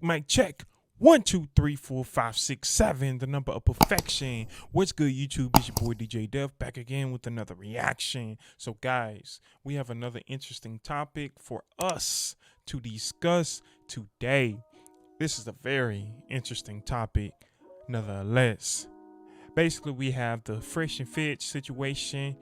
Mic check. 1 2 3 4 5 6 7, the number of perfection. What's good, YouTube? It's your boy DJ Dev back again with another reaction. So, guys, we have another interesting topic for us to discuss today. This is a very interesting topic, nonetheless. Basically, we have the fresh and fit situation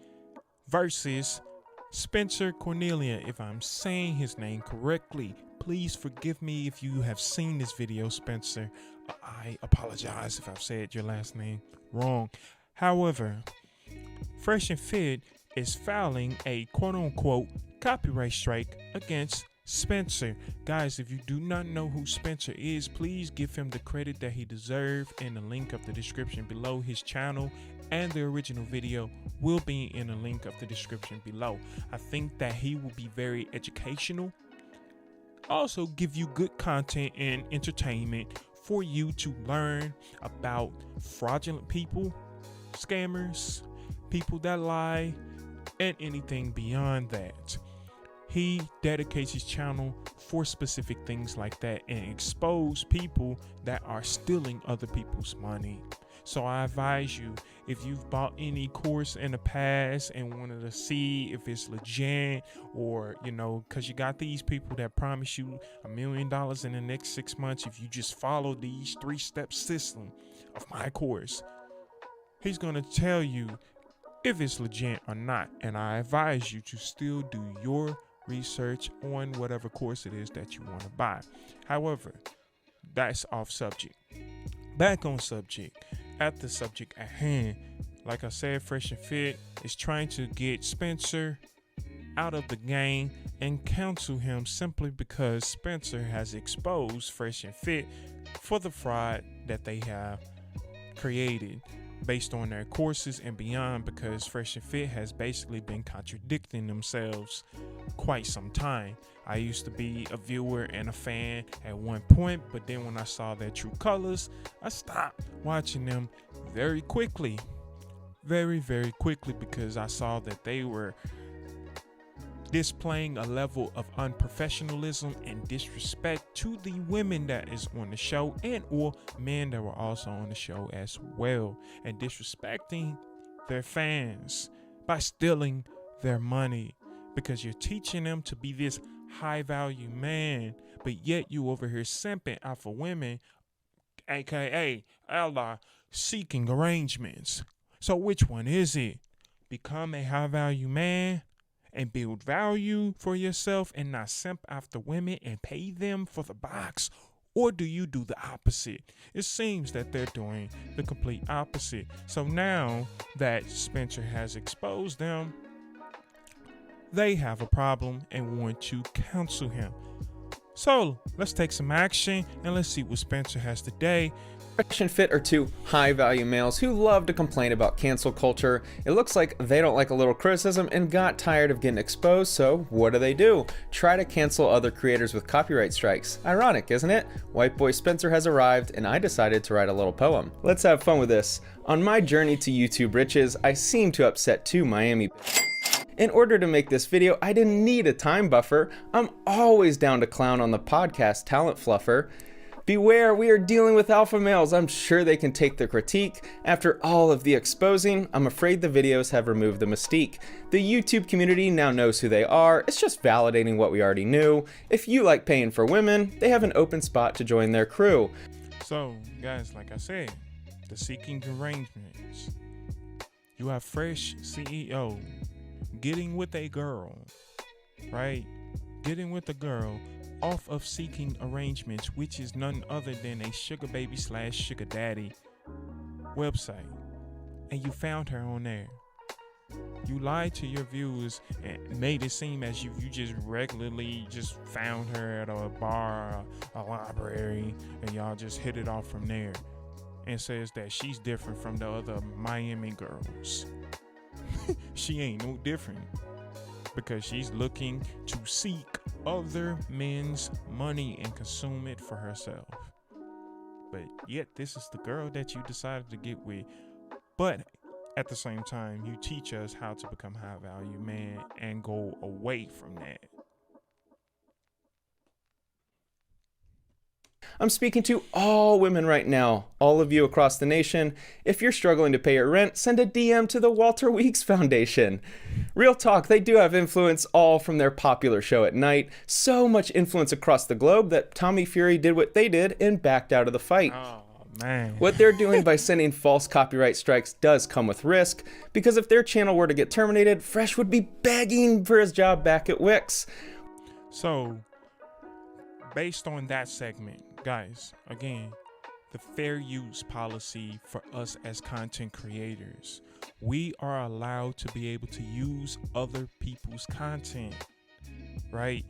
versus Spencer Cornelia, if I'm saying his name correctly. Please forgive me if you have seen this video, Spencer. I apologize if I've said your last name wrong. However, Fresh and Fit is filing a quote-unquote copyright strike against Spencer. Guys, if you do not know who Spencer is, please give him the credit that he deserves in the link of the description below. His channel and the original video will be in the link of the description below. I think that he will be very educational, also give you good content and entertainment for you to learn about fraudulent people, scammers, people that lie, and anything beyond that. He dedicates his channel for specific things like that and expose people that are stealing other people's money. So I advise you, if you've bought any course in the past and wanted to see if it's legit, or, because you got these people that promise you $1 million in the next 6 months if you just follow these 3-step system of my course, he's going to tell you if it's legit or not. And I advise you to still do your research on whatever course it is that you want to buy. However, that's off subject. Back on subject. At the subject at hand, like I said, Fresh and Fit is trying to get Spencer out of the game and counsel him simply because Spencer has exposed Fresh and Fit for the fraud that they have created based on their courses and beyond, because Fresh and Fit has basically been contradicting themselves quite some time. I used to be a viewer and a fan at one point, but then when I saw their true colors, I stopped watching them very quickly, very quickly, because I saw that they were displaying a level of unprofessionalism and disrespect to the women that is on the show and or men that were also on the show as well, and disrespecting their fans by stealing their money, because you're teaching them to be this high value man, but yet you over here simping out for women, aka ally seeking arrangements. So which one is it? Become a high value man and build value for yourself and not simp after women and pay them for the box? Or do you do the opposite? It seems that they're doing the complete opposite. So now that Spencer has exposed them, they have a problem and want to counsel him. So let's take some action and let's see what Spencer has today. Fresh and Fit are two high-value males who love to complain about cancel culture. It looks like they don't like a little criticism and got tired of getting exposed, so what do? Try to cancel other creators with copyright strikes. Ironic, isn't it? White boy Spencer has arrived, and I decided to write a little poem. Let's have fun with this. On my journey to YouTube riches, I seem to upset two Miami bitches. In order to make this video, I didn't need a time buffer. I'm always down to clown on the podcast talent fluffer. Beware, we are dealing with alpha males. I'm sure they can take the critique. After all of the exposing, I'm afraid the videos have removed the mystique. The YouTube community now knows who they are. It's just validating what we already knew. If you like paying for women, they have an open spot to join their crew. So, guys, like I said, the seeking arrangements. You have Fresh CEO getting with a girl, right? Getting with a girl off of seeking arrangements, which is none other than a sugar baby / sugar daddy website, and you found her on there. You lied to your viewers and made it seem as if you just regularly just found her at a bar, a library, and y'all just hit it off from there, and says that she's different from the other Miami girls. She ain't no different, because she's looking to seek other men's money and consume it for herself. But yet this is the girl that you decided to get with. But at the same time, you teach us how to become high value man and go away from that. I'm speaking to all women right now, all of you across the nation. If you're struggling to pay your rent, send a DM to the Walter Weeks Foundation. Real talk, they do have influence all from their popular show at night. So much influence across the globe that Tommy Fury did what they did and backed out of the fight. Oh, man. What they're doing by sending false copyright strikes does come with risk, because if their channel were to get terminated, Fresh would be begging for his job back at Wix. So, based on that segment, guys, again, the fair use policy for us as content creators, we are allowed to be able to use other people's content, right?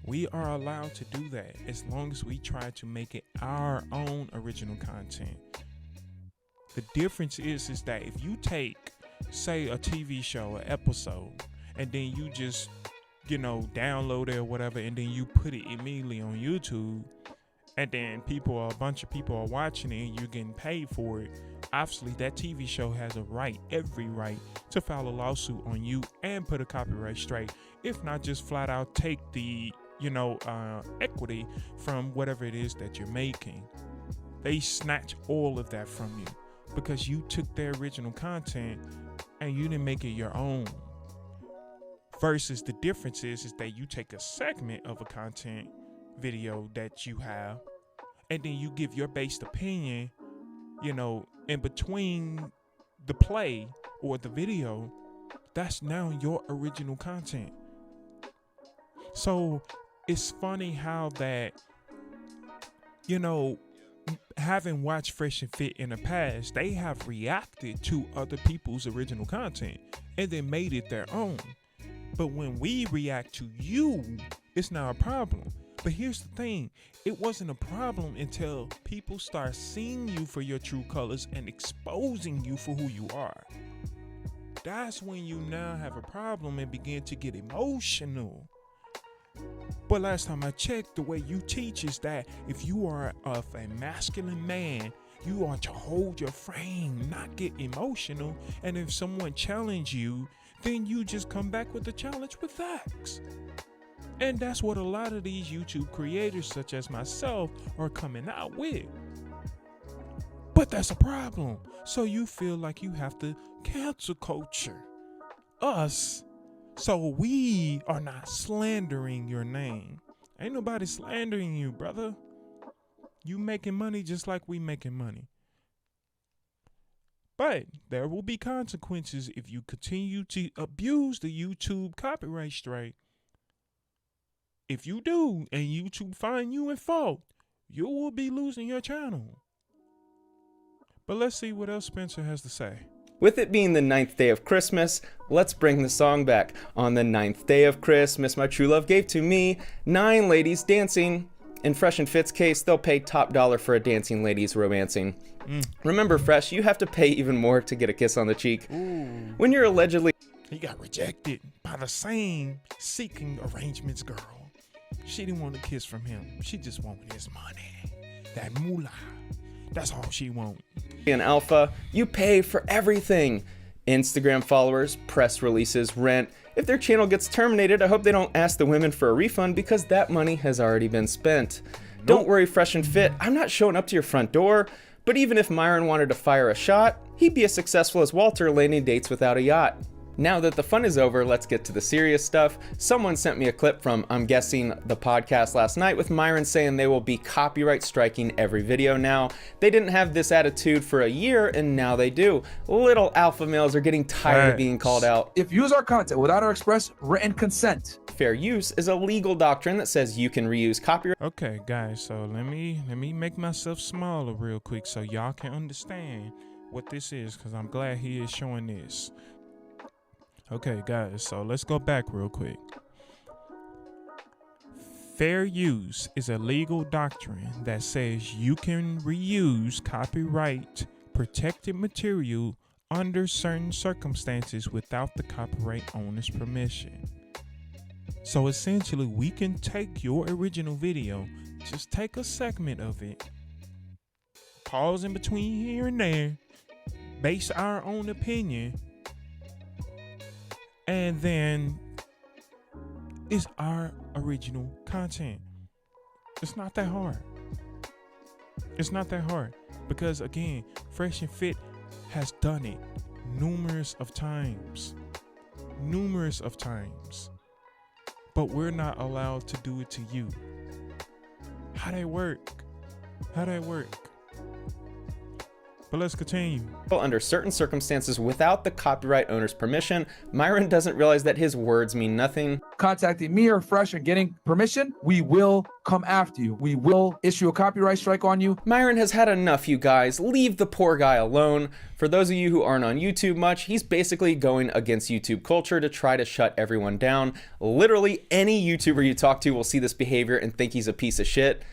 We are allowed to do that as long as we try to make it our own original content. The difference is that if you take, say, a TV show, an episode, and then you just, download it or whatever, and then you put it immediately on YouTube, and then a bunch of people are watching it and you're getting paid for it, obviously that TV show has every right to file a lawsuit on you and put a copyright strike, if not just flat out take the equity from whatever it is that you're making. They snatch all of that from you because you took their original content and you didn't make it your own. Versus the difference is that you take a segment of a content video that you have and then you give your based opinion, in between the play or the video. That's now your original content. So it's funny how that, having watched Fresh and Fit in the past, they have reacted to other people's original content and then made it their own. But when we react to you, it's not a problem. But here's the thing, it wasn't a problem until people start seeing you for your true colors and exposing you for who you are. That's when you now have a problem and begin to get emotional. But last time I checked, the way you teach is that if you are of a masculine man, you are to hold your frame, not get emotional. And if someone challenges you, then you just come back with the challenge with facts. And that's what a lot of these YouTube creators, such as myself, are coming out with. But that's a problem. So you feel like you have to cancel culture us, so we are not slandering your name. Ain't nobody slandering you, brother. You making money just like we making money. But there will be consequences if you continue to abuse the YouTube copyright strike. If you do, and YouTube find you in fault, you will be losing your channel. But let's see what else Spencer has to say. With it being the 9th day of Christmas, let's bring the song back. On the 9th day of Christmas, my true love gave to me 9 ladies dancing. In Fresh and Fit's case, they'll pay top dollar for a dancing ladies romancing. Remember, Fresh, you have to pay even more to get a kiss on the cheek. Ooh. When you're allegedly... He got rejected by the same seeking arrangements girl. She didn't want a kiss from him. She just wanted his money. That moolah. That's all she wanted. An alpha, you pay for everything. Instagram followers, press releases, rent. If their channel gets terminated, I hope they don't ask the women for a refund because that money has already been spent. Nope. Don't worry, Fresh and Fit, I'm not showing up to your front door. But even if Myron wanted to fire a shot, he'd be as successful as Walter landing dates without a yacht. Now that the fun is over, let's get to the serious stuff. Someone sent me a clip from, I'm guessing, the podcast last night with Myron saying they will be copyright striking every video now. They didn't have this attitude for a year, and now they do. Little alpha males are getting tired of being called out. If you use our content without our express written consent. Fair use is a legal doctrine that says you can reuse copyright. Okay, guys, so let me make myself smaller real quick so y'all can understand what this is, because I'm glad he is showing this. Okay, guys, so let's go back real quick. Fair use is a legal doctrine that says you can reuse copyright protected material under certain circumstances without the copyright owner's permission. So essentially, we can take your original video, just take a segment of it, pause in between here and there, base our own opinion, and then it's our original content. It's not that hard. It's not that hard because, again, Fresh and Fit has done it numerous of times. But we're not allowed to do it to you. How that work? But let's continue. Under certain circumstances without the copyright owner's permission, Myron doesn't realize that his words mean nothing. Contacting me or Fresh and getting permission, we will come after you. We will issue a copyright strike on you. Myron has had enough, you guys. Leave the poor guy alone. For those of you who aren't on YouTube much, he's basically going against YouTube culture to try to shut everyone down. Literally any YouTuber you talk to will see this behavior and think he's a piece of shit,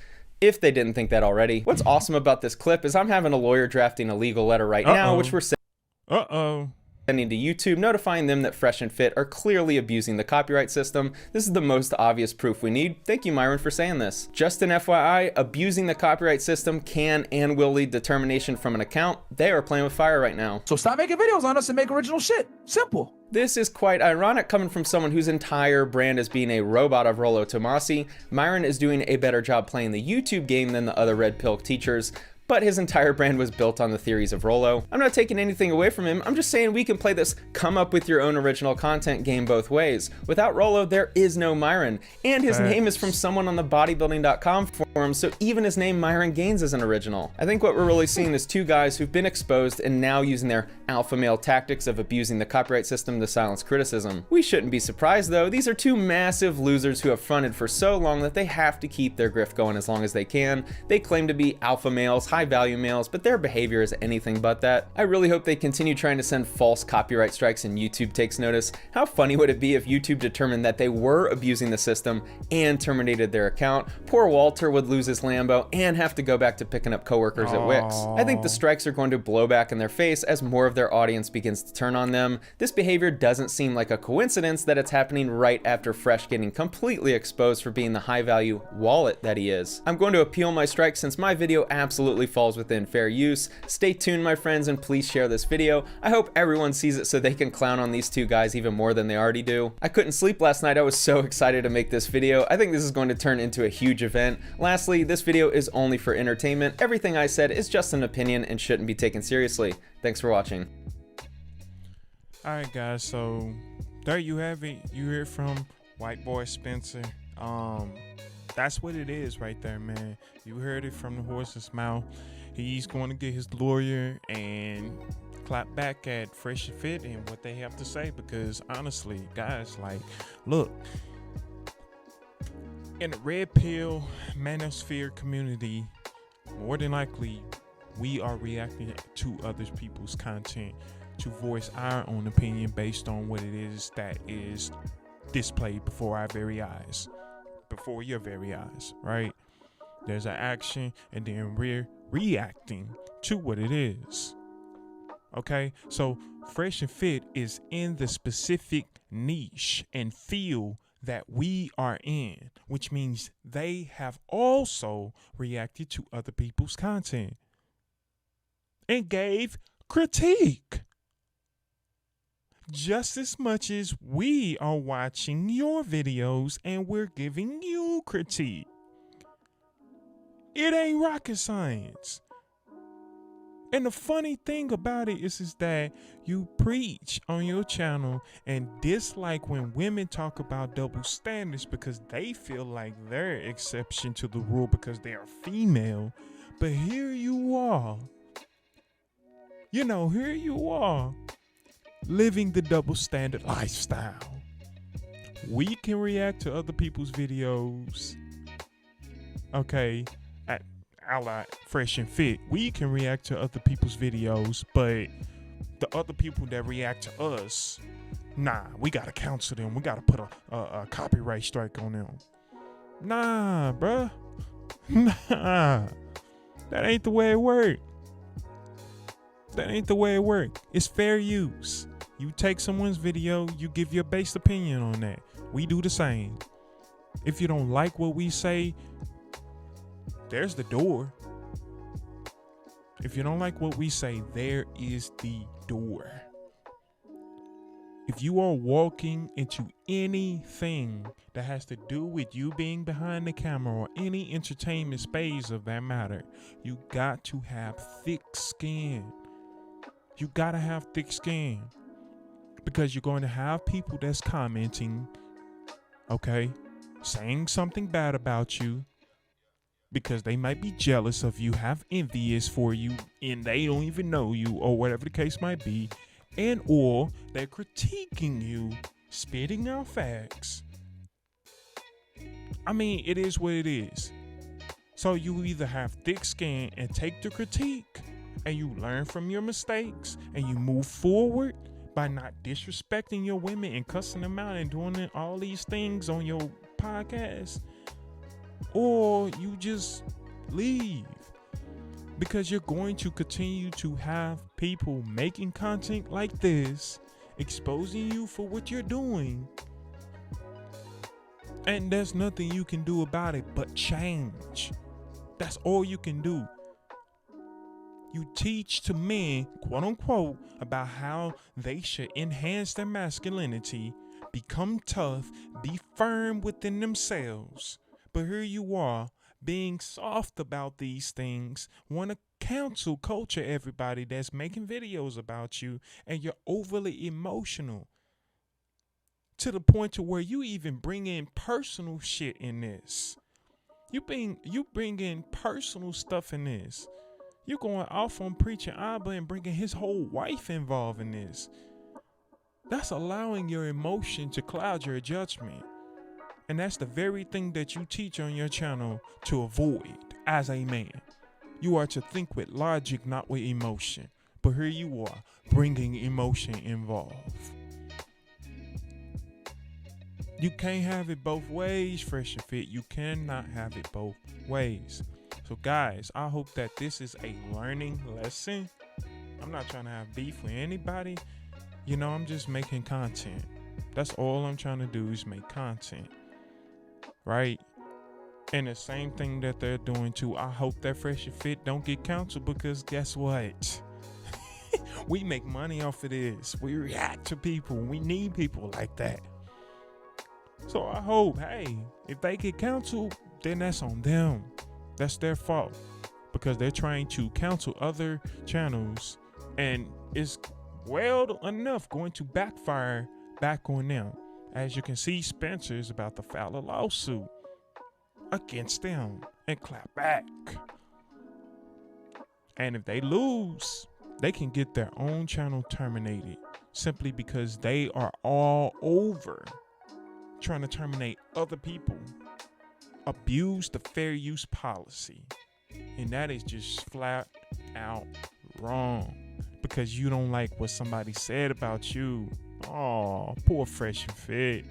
if they didn't think that already. What's awesome about this clip is I'm having a lawyer drafting a legal letter right now, which we're sending to YouTube, notifying them that Fresh and Fit are clearly abusing the copyright system. This is the most obvious proof we need. Thank you, Myron, for saying this. Just an FYI, abusing the copyright system can and will lead to termination from an account. They are playing with fire right now. So stop making videos on us and make original shit. Simple. This is quite ironic coming from someone whose entire brand is being a robot of Rollo Tomasi. Myron is doing a better job playing the YouTube game than the other Red Pill teachers, but his entire brand was built on the theories of Rollo. I'm not taking anything away from him, I'm just saying we can play this come up with your own original content game both ways. Without Rollo, there is no Myron, and his name is from someone on the bodybuilding.com forum, so even his name Myron Gaines isn't original. I think what we're really seeing is two guys who've been exposed and now using their alpha male tactics of abusing the copyright system to silence criticism. We shouldn't be surprised though, these are two massive losers who have fronted for so long that they have to keep their grift going as long as they can. They claim to be alpha males, high value males, but their behavior is anything but that. I really hope they continue trying to send false copyright strikes and YouTube takes notice. How funny would it be if YouTube determined that they were abusing the system and terminated their account? Poor Walter would lose his Lambo and have to go back to picking up coworkers at Wix. I think the strikes are going to blow back in their face as more of their audience begins to turn on them. This behavior doesn't seem like a coincidence that it's happening right after Fresh getting completely exposed for being the high value wallet that he is. I'm going to appeal my strike since my video absolutely falls within fair use. Stay tuned, my friends, and please share this video. I hope everyone sees it so they can clown on these two guys even more than they already do. I couldn't sleep last night. I was so excited to make this video. I think this is going to turn into a huge event. Lastly, this video is only for entertainment. Everything I said is just an opinion and shouldn't be taken seriously. Thanks for watching. Alright guys, so there you have it. You heard from White Boy Spencer. That's what it is right there, man. You heard it from the horse's mouth. He's going to get his lawyer and clap back at Fresh and Fit and what they have to say, because honestly, guys, like, look, in the Red Pill manosphere community, more than likely, we are reacting to other people's content to voice our own opinion based on what it is that is displayed before our very eyes, before your very eyes, right? There's an action and then we're reacting to what it is. Okay, so Fresh and Fit is in the specific niche and field that we are in, which means they have also reacted to other people's content and gave critique just as much as we are watching your videos and we're giving you critique. It ain't rocket science. And the funny thing about it is that you preach on your channel and dislike when women talk about double standards because they feel like they're exception to the rule because they are female. But here you are. Here you are living the double standard lifestyle. We can react to other people's videos. Okay. A la Fresh and Fit, we can react to other people's videos, but the other people that react to us, nah, we gotta counsel them. We gotta put a copyright strike on them. Nah, bruh. Nah, that ain't the way it works. That ain't the way it works. It's fair use. You take someone's video, you give your based opinion on that. We do the same. If you don't like what we say, there's the door. If you don't like what we say, there is the door. If you are walking into anything that has to do with you being behind the camera or any entertainment space of that matter, you got to have thick skin. You got to have thick skin because you're going to have people that's commenting, okay, saying something bad about you because they might be jealous of you, have envious for you, and they don't even know you or whatever the case might be. And or they're critiquing you, spitting out facts. I mean, it is what it is. So you either have thick skin and take the critique and you learn from your mistakes and you move forward by not disrespecting your women and cussing them out and doing all these things on your podcast, or you just leave. Because you're going to continue to have people making content like this, exposing you for what you're doing. And there's nothing you can do about it but change. That's all you can do. You teach to men, quote unquote, about how they should enhance their masculinity, become tough, be firm within themselves. But here you are, being soft about these things, want to cancel culture everybody that's making videos about you, and you're overly emotional to the point to where you even bring in personal shit in this. You bring in personal stuff in this. You're going off on preaching Abba and bringing his whole wife involved in this. That's allowing your emotion to cloud your judgment. And that's the very thing that you teach on your channel to avoid as a man. You are to think with logic, not with emotion. But here you are, bringing emotion involved. You can't have it both ways, Fresh and Fit. You cannot have it both ways. So guys, I hope that this is a learning lesson. I'm not trying to have beef with anybody. You know, I'm just making content. That's all I'm trying to do is make content. Right? And the same thing that they're doing too. I hope that Fresh and Fit don't get canceled because guess what? We make money off of this. We react to people. We need people like that. So I hope, hey, if they get canceled, then that's on them. That's their fault because they're trying to cancel other channels and it's well enough going to backfire back on them. As you can see, Spencer is about to file a lawsuit against them and clap back. And if they lose, they can get their own channel terminated simply because they are all over trying to terminate other people, abuse the fair use policy. And that is just flat out wrong because you don't like what somebody said about you. Oh, poor Fresh and Fit.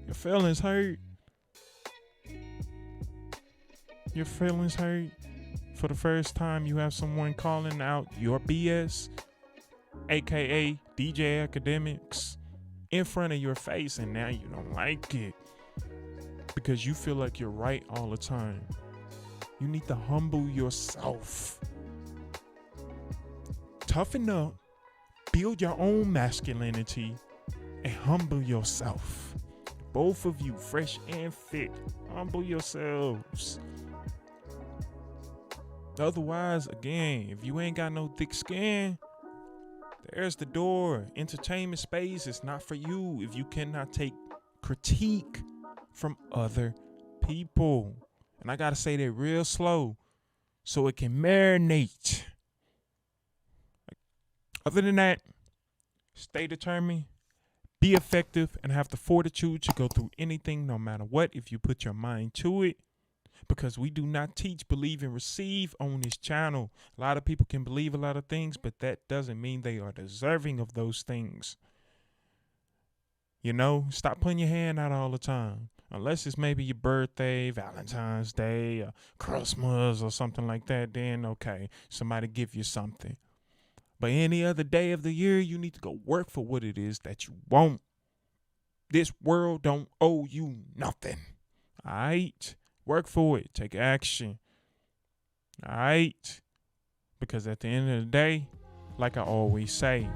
Your feelings hurt. Your feelings hurt. For the first time, you have someone calling out your BS, aka DJ Academics, in front of your face, and now you don't like it because you feel like you're right all the time. You need to humble yourself. Toughen up, build your own masculinity, and humble yourself. Both of you, Fresh and Fit, humble yourselves. Otherwise, again, if you ain't got no thick skin, there's the door. Entertainment space is not for you if you cannot take critique from other people. And I gotta say that real slow so it can marinate. Other than that, stay determined, be effective, and have the fortitude to go through anything no matter what if you put your mind to it. Because we do not teach, believe, and receive on this channel. A lot of people can believe a lot of things, but that doesn't mean they are deserving of those things. You know, stop putting your hand out all the time. Unless it's maybe your birthday, Valentine's Day, or Christmas, or something like that, then okay, somebody give you something. But any other day of the year, you need to go work for what it is that you want. This world don't owe you nothing. All right? Work for it. Take action. All right? Because at the end of the day, like I always say,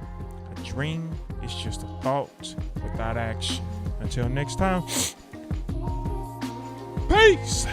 a dream is just a thought without action. Until next time, peace.